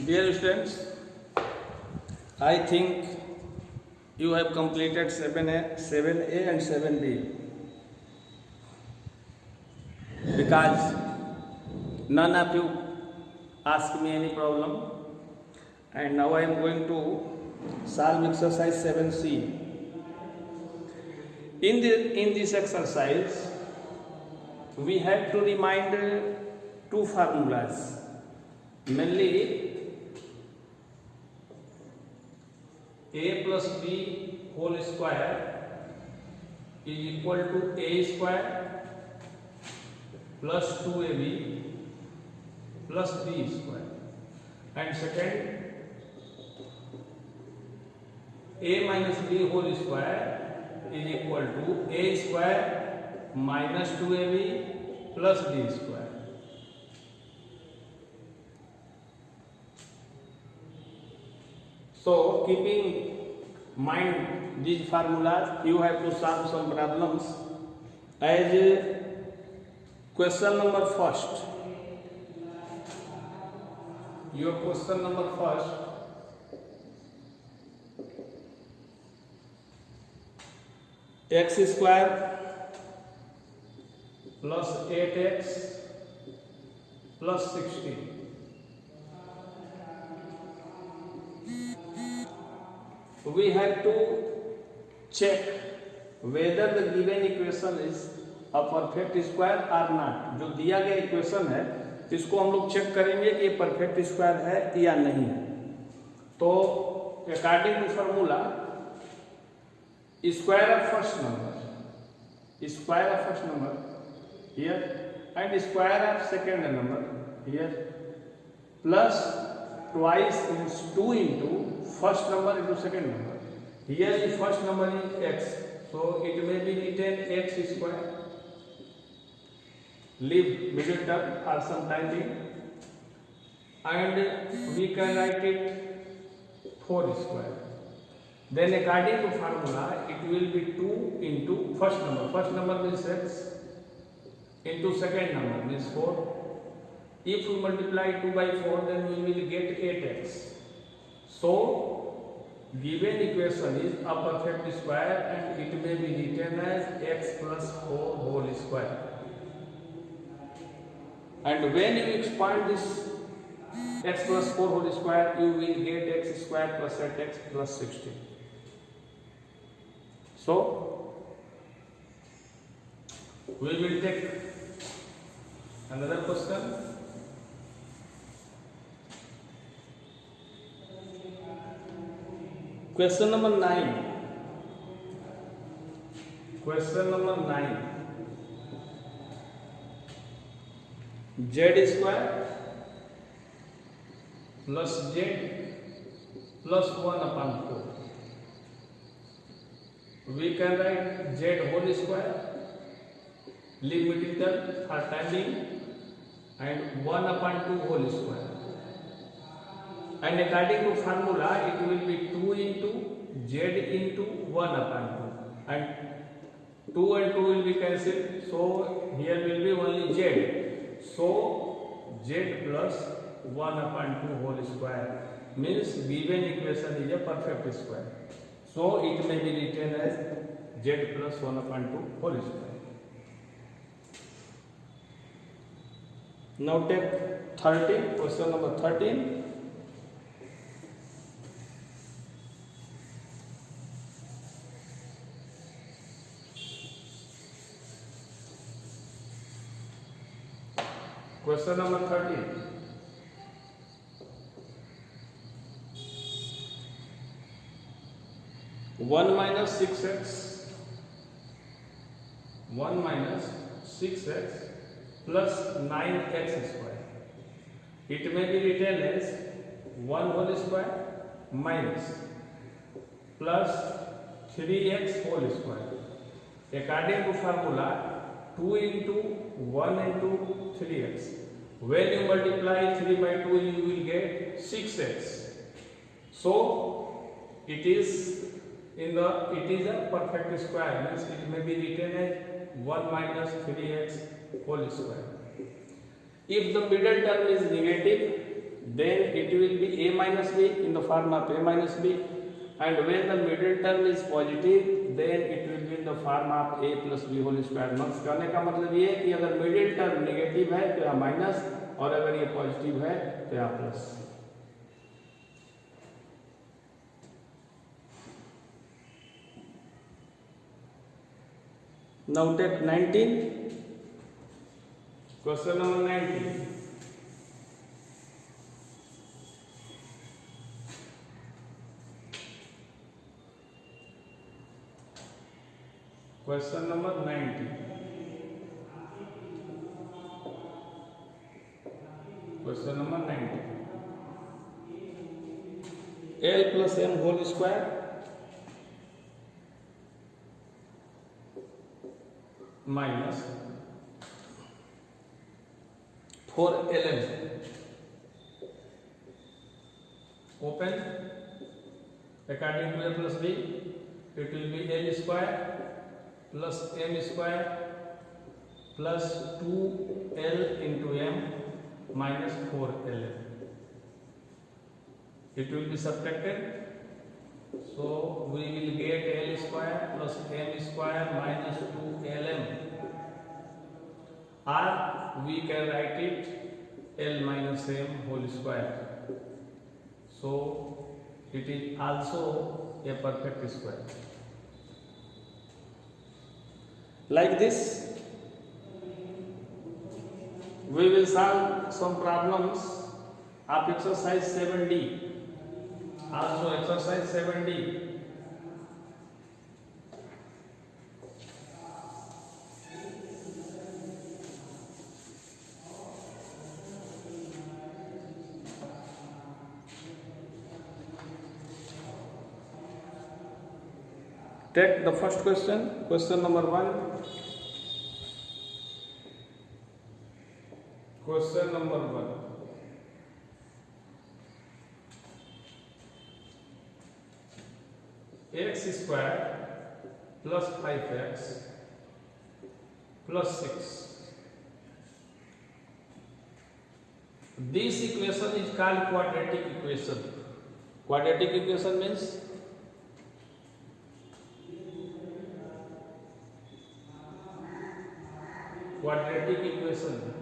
Dear students, I think you have completed 7A and 7B because none of you asked me any problem, and now I am going to solve exercise 7C. In this exercise, we have to remind two formulas, mainly a plus b whole square is equal to a square plus 2ab plus b square, and second a minus b whole square is equal to a square minus 2ab plus b square. So, keeping mind these formulas, you have to solve some problems. As question number first, your question number first, x square plus 8x plus 16. We have to check whether the given equation is a perfect square or not. जो दिया गया equation है इसको हम लोग check करेंगे कि perfect square है या नहीं है. तो according to formula square of first number here and square of second number here plus twice means 2 into first number into second number. Here the first number is x, so it may be written x square. Leave middle term or some time being, and we can write it 4 square. Then according to formula, it will be 2 into first number. First number means x into second number means 4. If we multiply 2 by 4, then we will get 8x. So, given equation is a perfect square and it may be written as x plus 4 whole square. And when you expand this x plus 4 whole square, you will get x square plus 8x plus 16. So, we will take another question. Question number 9. Question number 9. Z square plus z plus 1 upon 4. We can write z whole square, leave middle term for time being, and 1 upon 2 whole square. And according to formula, it will be 2 into z into 1 upon 2, and 2 and 2 will be cancelled, so here will be only z, so z plus 1 upon 2 whole square means given equation is a perfect square, so it may be written as z plus 1 upon 2 whole square. Now take 13, question number 13. Question number 13. One minus 6x plus 9x square. It may be written as 1 whole square minus plus 3x whole square. According to formula, 2 into 1 into 3x. When you multiply 3 by 2, you will get 6x. So it is a perfect square, means it may be written as 1 minus 3x whole square. If the middle term is negative, then it will be a minus b in the form of a minus b, and when the middle term is positive then it will be in the form of a plus b whole square. मतलब कहने का मतलब ये है कि अगर middle term negative है तो यहाँ माइनस, और अगर ये पॉजिटिव है तो यहाँ plus. Now take 19. Question number 19. Question number 19. Question number 19. L plus m whole square minus 4lm open according to a plus b, it will be l square plus m square plus 2l into m minus 4lm. It will be subtracted, so we will get l square plus m square minus 2lm, or we can write it l minus m whole square. So it is also a perfect square. Like this we will solve some problems of exercise 7D. Also exercise 7D. Take the first question, question number 1. Question number 1. X square plus 5x plus 6. This equation is called quadratic equation. Quadratic equation means quadratic equation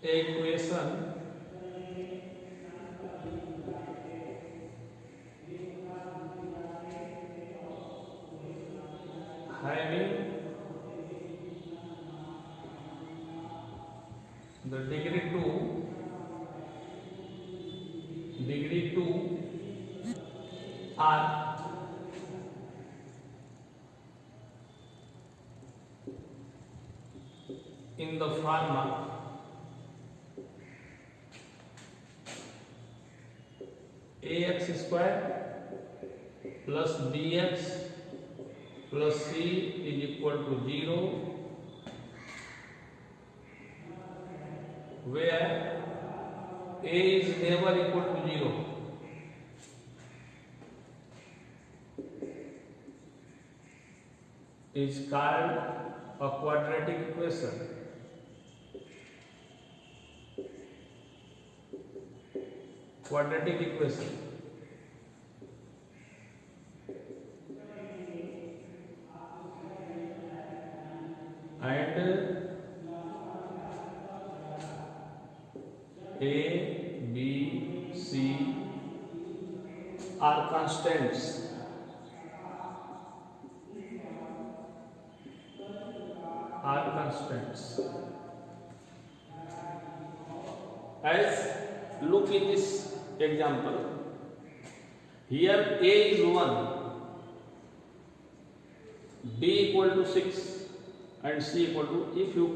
equation having the degree 2 are in the form of ax square plus bx plus c is equal to 0, where a is never equal to 0. Is called a quadratic equation. Quadratic equation. And A, B, C are constants. As look in this example, here A is 1, B equal to 6 and C equal to, if you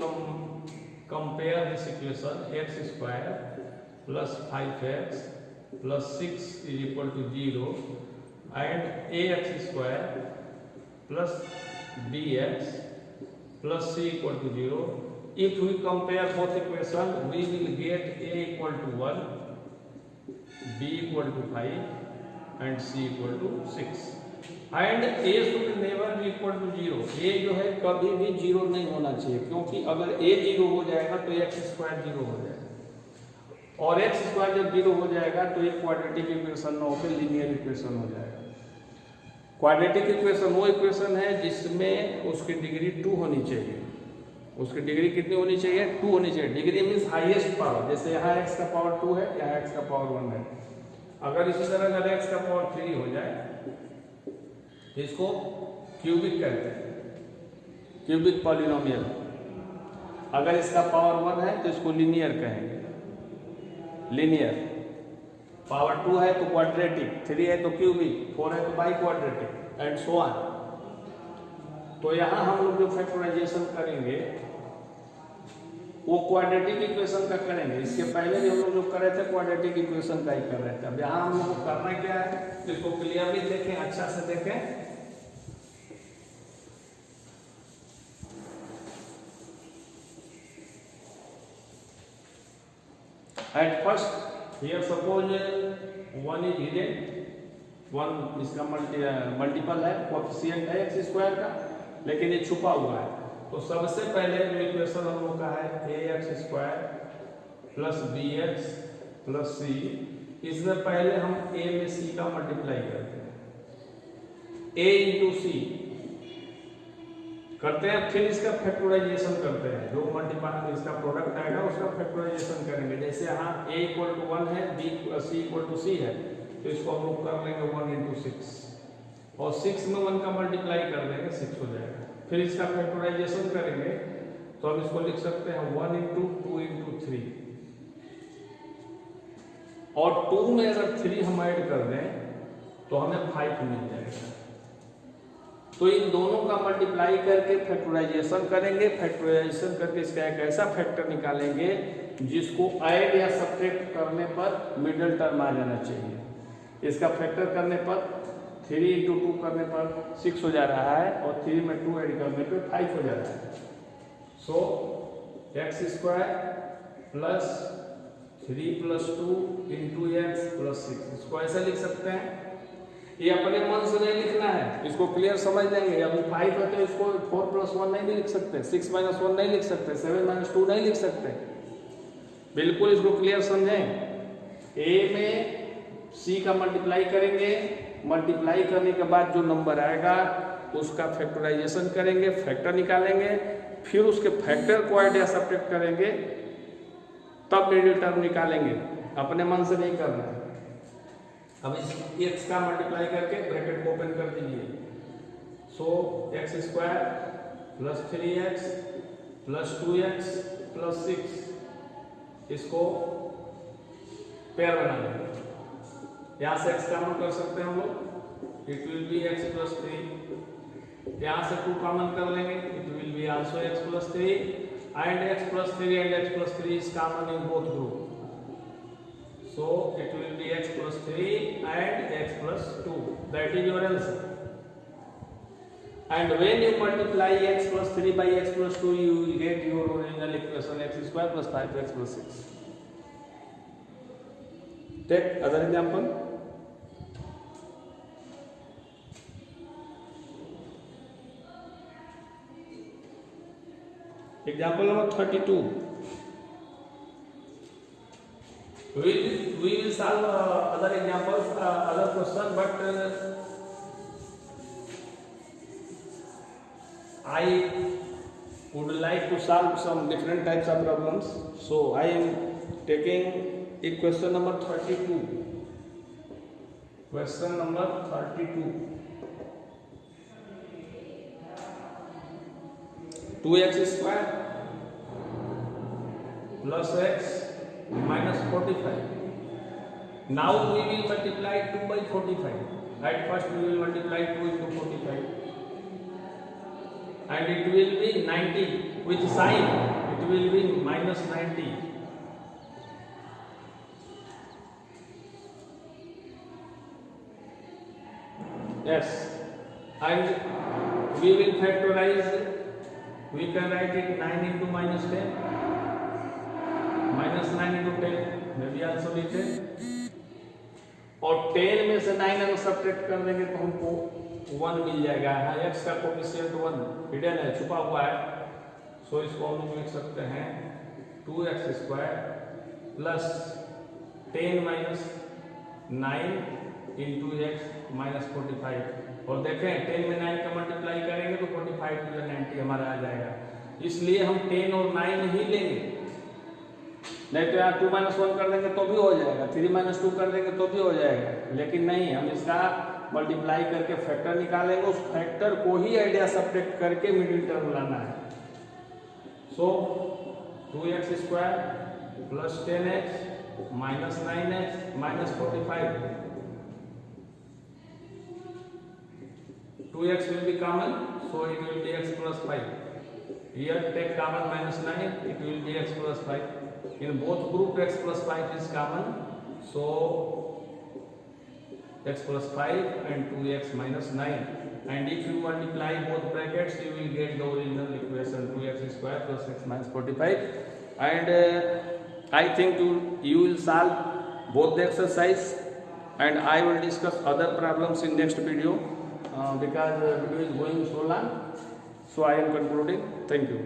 compare this equation, x square plus 5x plus 6 is equal to 0 and ax square plus bx plus c equal to 0. If we compare both equations, we will get a equal to 1 B equal to 5 and C equal to 6 and A should never be equal to 0. A जो है कभी भी 0 नहीं होना चाहिए, क्योंकि अगर A 0 हो जाएगा तो x स्क्वायर 0 हो जाएगा और x स्क्वायर जब 0 हो जाएगा तो एक क्वाड्रेटिक इक्वेशन न होकर लीनियर इक्वेशन हो जाएगा। क्वाड्रेटिक इक्वेशन वो इक्वेशन है जिसमें उसकी डिग्री 2 होनी चाहिए। उसकी डिग्री कितनी होनी चाहिए? 2 होनी चाहिए। डिग्री मीन्स हाईएस्ट पावर, जैसे यहाँ x का पावर 2 है, यहाँ x का पावर 1 है। अगर इसी तरह अगर x का पावर 3 हो जाए इसको क्यूबिक कहते हैं, क्यूबिक पॉलिनोमियल। अगर इसका पावर 1 है तो इसको लीनियर कहेंगे, लीनियर। पावर 2 है तो क्वाड्रेटिक, 3 है तो क्यूबिक, 4 है तो by quadratic and so on. तो यहाँ हम लोग जो फैक्टराइजेशन करेंगे वो क्वाड्रेटिक इक्वेशन का करेंगे। इसके पहले भी हम लोग जो कर रहे थे क्वाड्रेटिक इक्वेशन का ही कर रहे थे। अब यहाँ हम लोग को करना क्या है, इसको क्लियरली देखें, अच्छा से देखें। At first, here suppose 1 is hidden, 1 इसका मल्टीपल है, कोएफिशिएंट है x स्क्वायर का, लेकिन ये छुपा हुआ है। तो सबसे पहले जो इक्वेशन हम लोग का है ax square plus bx plus c, इसमें पहले हम a में c का मल्टीप्लाई करते हैं, a इंटू सी करते हैं, फिर इसका फैक्टराइजेशन करते हैं। जो मल्टीप्लाई इसका प्रोडक्ट आएगा उसका फैक्टराइजेशन करेंगे। जैसे यहाँ a इक्वल टू 1 है, b c equal to c है, तो इसको हम लोग कर लेंगे 1 इंटू 6 और 6 में 1 का मल्टीप्लाई कर देंगे, 6 हो जाएगा। फिर इसका फैक्टराइजेशन करेंगे तो हम इसको लिख सकते हैं 1 इंटू 2 इंटू 3 और 2 में अगर 3 हम ऐड कर दें तो हमें 5 मिल जाएगा। तो इन दोनों का मल्टीप्लाई करके फैक्टराइजेशन करेंगे। फैक्टराइजेशन करके इसका एक ऐसा फैक्टर निकालेंगे जिसको ऐड या सब्ट्रैक्ट करने पर मिडिल टर्म आ जाना चाहिए। इसका फैक्टर करने पर 3 इंटू 2 करने पर 6 हो जा रहा है और 3 में 2 ऐड करने पर 5 हो जा रहा है। So x square plus 3 plus 2 into x plus 6, इसको ऐसे लिख सकते हैं। ये अपने मन से नहीं लिखना है, इसको क्लियर समझ लेंगे। अभी 5 है तो इसको 4 प्लस 1 नहीं लिख सकते, 6 माइनस 1 नहीं लिख सकते, 7 माइनस 2 नहीं लिख सकते। बिल्कुल इसको क्लियर समझें। a में c का मल्टीप्लाई करेंगे, मल्टीप्लाई करने के बाद जो नंबर आएगा उसका फैक्टराइजेशन करेंगे, फैक्टर निकालेंगे, फिर उसके फैक्टर को ऐड या सब्ट्रैक्ट करेंगे, तब मिडिल टर्म निकालेंगे। अपने मन से नहीं करना है। अब इस x का मल्टीप्लाई करके ब्रैकेट को ओपन कर दीजिए। So x square plus 3x plus 2x plus 6, इसको पेयर बना लेंगे। यहाँ से x कॉमन कर सकते हैं हम लोग, it will be x plus 3। यहाँ से 2 कॉमन कर लेंगे, it will be also x plus 3 and x plus 3 and x plus 3 is common in both group. So it will be x plus 3 and x plus 2. That is your answer. And when you multiply x plus 3 by x plus 2, you will get your original equation x square plus 5x plus 6. Take other example. Example number 32. We will solve other examples, other question, but I would like to solve some different types of problems. So I am taking equation number 32. Question number 32. 2x square plus x minus 45. Now we will multiply 2 by 45. At first we will multiply 2 into 45 and it will be 90 with sign, it will be minus 90. Yes, and we will factorize. We can write it 9 into minus 10, minus 9 into 10, maybe also written, और 10 में से 9 अगर subtract कर देंगे तो हमको 1 मिल जाएगा। यहाँ x का कोफिशिएंट 1 हिडन है, छुपा हुआ है। सो इसको हम लोग लिख सकते हैं 2x² plus 10 minus 9 into x minus 45। और देखें 10 में 9 का मल्टीप्लाई करेंगे तो 45 to 90 हमारा आ जाएगा। इसलिए हम 10 और 9 ही लेंगे, नहीं तो यहाँ 2 माइनस 1 कर देंगे तो भी हो जाएगा, 3 माइनस 2 कर देंगे तो भी हो जाएगा। लेकिन नहीं, हम इसका मल्टीप्लाई करके फैक्टर निकालेंगे, उस फैक्टर को ही आइडिया सब्ट्रैक्ट करके मिडिल टर्म लाना है। सो 2x² plus 10x minus 9x minus 45। 2x will be common, so it will be x plus 5. Here take common minus 9, it will be x plus 5. In both group x plus 5 is common, so x plus 5 and 2x minus 9. And if you multiply both brackets, you will get the original equation 2x² plus x minus 45. And I think you will solve both the exercise, and I will discuss other problems in next video because the video is going so long. So I am concluding. Thank you.